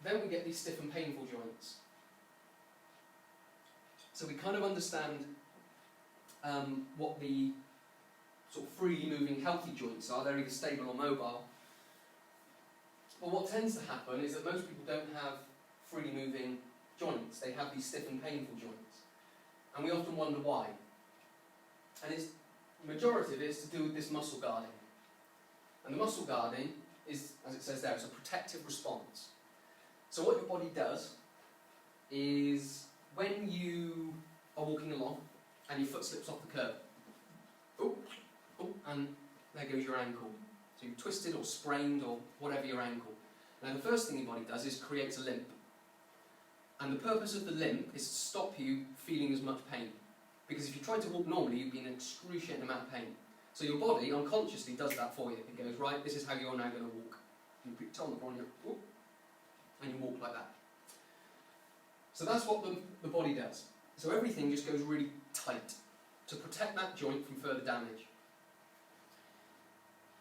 then we get these stiff and painful joints. So we kind of understand what the sort of freely moving healthy joints are. They're either stable or mobile. But what tends to happen is that most people don't have freely moving joints. They have these stiff and painful joints. And we often wonder why. And the majority of it is to do with this muscle guarding. And the muscle guarding is, as it says there, it's a protective response. So what your body does is when you are walking along and your foot slips off the curb, and there goes your ankle. So you've twisted or sprained or whatever your ankle. Now the first thing your body does is creates a limp. And the purpose of the limp is to stop you feeling as much pain. Because if you tried to walk normally, you'd be in an excruciating amount of pain. So your body unconsciously does that for you. It goes, right, this is how you're now going to walk. You put your toe on the ground and you walk like that. So that's what the body does. So everything just goes really tight to protect that joint from further damage.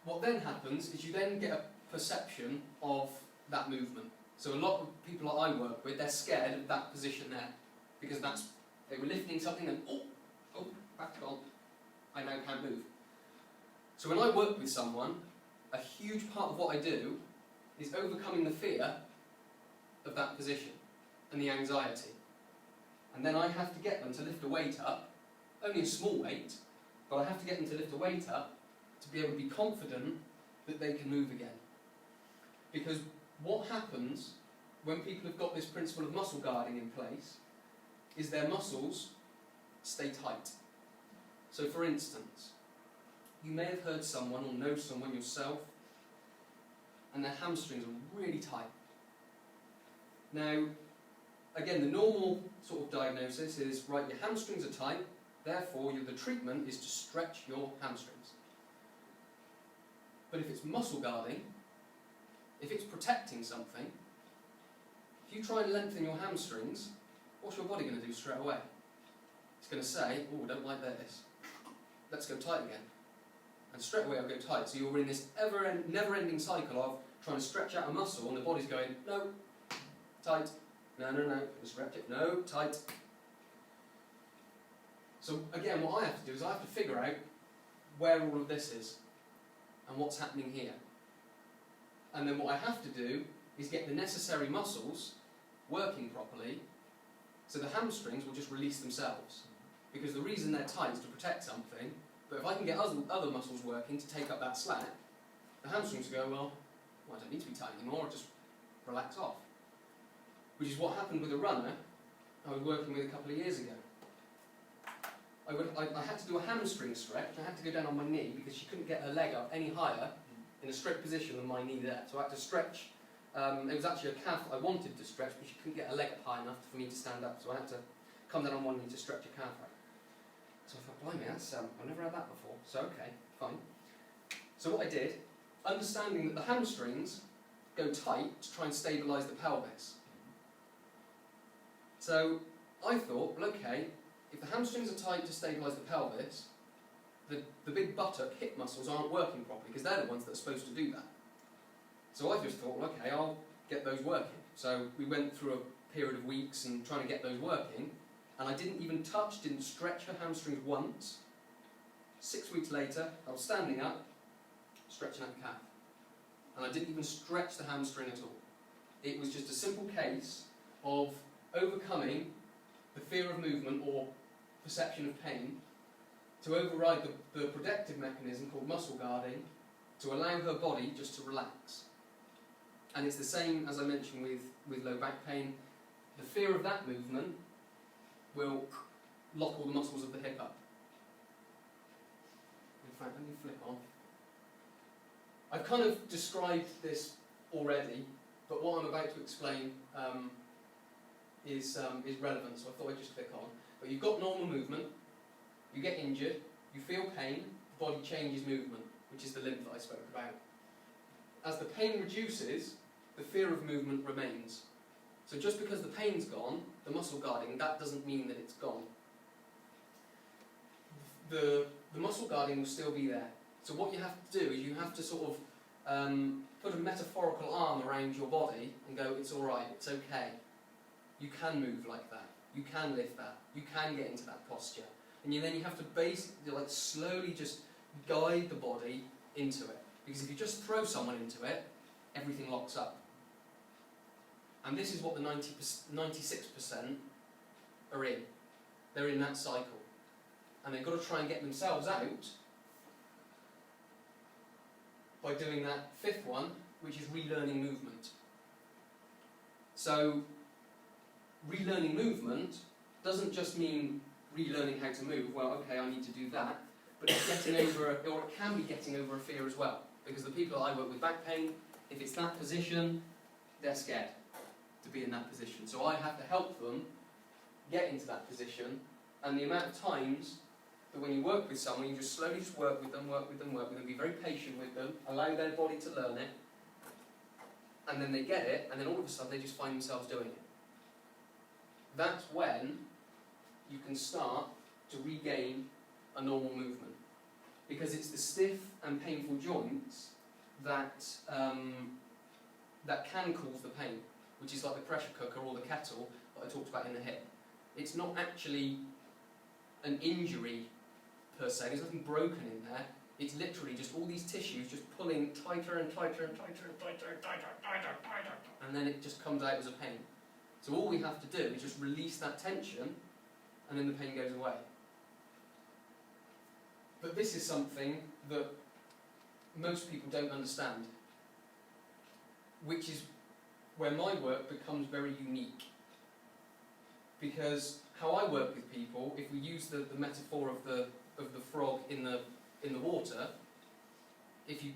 What then happens is you then get a perception of that movement. So a lot of people that I work with, they're scared of that position there. Because they were lifting something and back on, I now can't move. So when I work with someone, a huge part of what I do is overcoming the fear of that position and the anxiety. And then I have to get them to lift a weight up, only a small weight, but I have to get them to lift a weight up to be able to be confident that they can move again. Because what happens when people have got this principle of muscle guarding in place is their muscles stay tight. So for instance, you may have heard someone or know someone yourself and their hamstrings are really tight. Now, again, the normal sort of diagnosis is, right, your hamstrings are tight, therefore the treatment is to stretch your hamstrings. But if it's muscle guarding, if it's protecting something, if you try and lengthen your hamstrings, what's your body going to do straight away? It's going to say, oh, I don't like this. Let's go tight again. And straight away I'll go tight. So you're in this never-ending cycle of trying to stretch out a muscle and the body's going, no, tight. No, stretch it. No, tight. So again, what I have to do is I have to figure out where all of this is and what's happening here. And then what I have to do is get the necessary muscles working properly so the hamstrings will just release themselves. Because the reason they're tight is to protect something, but if I can get other muscles working to take up that slack, the hamstrings go, well, I don't need to be tight anymore, I'll just relax off. Which is what happened with a runner I was working with a couple of years ago. I had to do a hamstring stretch. I had to go down on my knee because she couldn't get her leg up any higher in a straight position than my knee there. So I had to stretch. It was actually a calf I wanted to stretch, but she couldn't get her leg up high enough for me to stand up. So I had to come down on one knee to stretch a calf out. So I thought, blimey, I've never had that before. So okay, fine. So what I did, understanding that the hamstrings go tight to try and stabilise the pelvis. So I thought, well, okay, if the hamstrings are tight to stabilise the pelvis, the big buttock hip muscles aren't working properly because they're the ones that are supposed to do that. So I just thought, well, okay, I'll get those working. So we went through a period of weeks and trying to get those working, and I didn't stretch her hamstrings once. 6 weeks later, I was standing up, stretching out the calf. And I didn't even stretch the hamstring at all. It was just a simple case of overcoming the fear of movement or perception of pain to override the protective mechanism called muscle guarding to allow her body just to relax. And it's the same as I mentioned with low back pain. The fear of that movement will lock all the muscles of the hip up. In fact, let me flip on. I've kind of described this already, but what I'm about to explain is relevant, so I thought I'd just click on. But you've got normal movement, you get injured, you feel pain, the body changes movement, which is the limp that I spoke about. As the pain reduces, the fear of movement remains. So just because the pain's gone, the muscle guarding, that doesn't mean that it's gone. The muscle guarding will still be there. So what you have to do is you have to sort of put a metaphorical arm around your body and go, it's alright, it's okay. You can move like that. You can lift that. You can get into that posture. And then you have to basically like slowly just guide the body into it. Because if you just throw someone into it, everything locks up. And this is what the 96% are in. They're in that cycle. And they've got to try and get themselves out by doing that fifth one, which is relearning movement. So, relearning movement doesn't just mean relearning how to move. Well, okay, I need to do that. But it's getting over, or it can be getting over a fear as well. Because the people I work with back pain, if it's that position, they're scared to be in that position. So I have to help them get into that position. And the amount of times that when you work with someone, you just slowly just work with them, be very patient with them, allow their body to learn it, and then they get it, and then all of a sudden they just find themselves doing it. That's when you can start to regain a normal movement. Because it's the stiff and painful joints that, that can cause the pain, which is like the pressure cooker or the kettle that I talked about in the hip. It's not actually an injury per se, there's nothing broken in there, it's literally just all these tissues just pulling tighter and tighter and tighter and tighter and tighter and tighter and tighter, and then it just comes out as a pain. So all we have to do is just release that tension, and then the pain goes away. But this is something that most people don't understand, which is where my work becomes very unique. Because how I work with people, if we use the metaphor of the frog in the water, if you